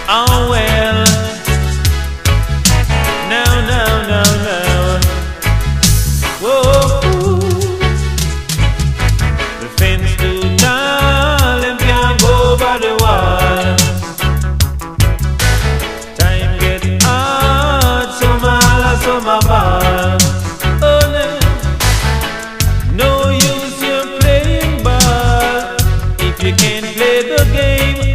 Oh well, now. Whoa, the fence too tall and can't go over the wall. Time get hard, so my ball. Oh no use you playing ball if you can't play the game.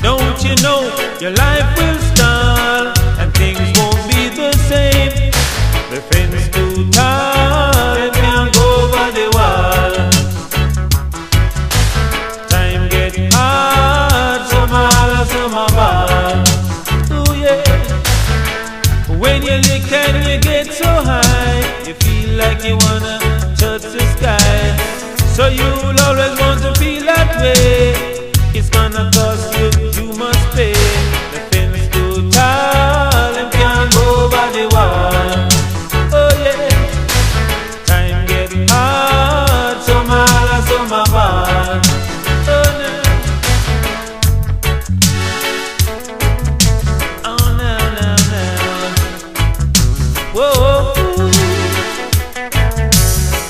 Don't you know your life will stall and things won't be the same. The fence too tall and can't go over the wall. Time get hard, so my ball. Ooh yeah. When you look and you get so high, you feel like you wanna touch the sky. So you'll always want to feel that way. It's gonna cost you must pay. The fence too tall and can't go over the wall. Oh yeah. Time get hard, so my ball. Oh no. Oh no. Whoa.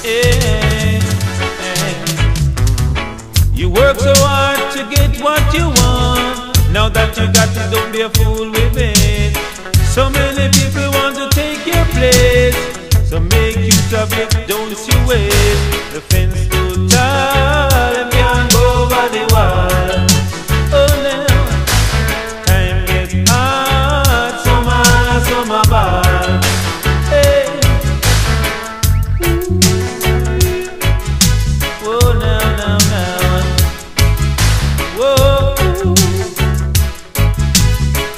Yeah. You work so hard to get what you want. Now that you got it, don't be a fool with it. So many people want to take your place, so make use of it, don't you wait. The fence too tall and can't go over the wall. Oh no. Time gets hard, so my ball. Hey. Whoa, now. Whoa.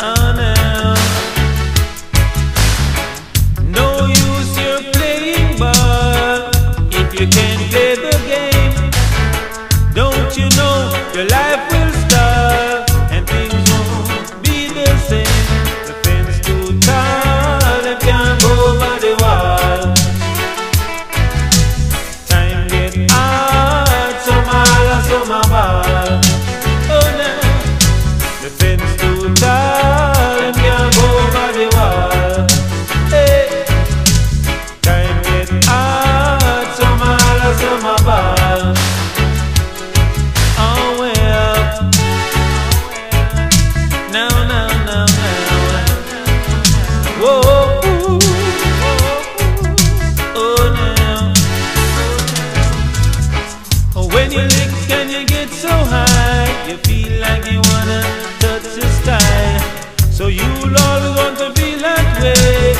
Oh now. No use you're playing ball if you can't play the game. Don't you know your life will start and things won't be the same. The fence too tall and can't go over the wall. Time get hard, so my ball. Oh no. The fence too tall and can't go over the wall. Hey. Time get hard, so my ball. Oh well. Now. Whoa. Oh now. When you lick and you get so high, you feel like you wanna touch the sky. So you'll always want to feel that way.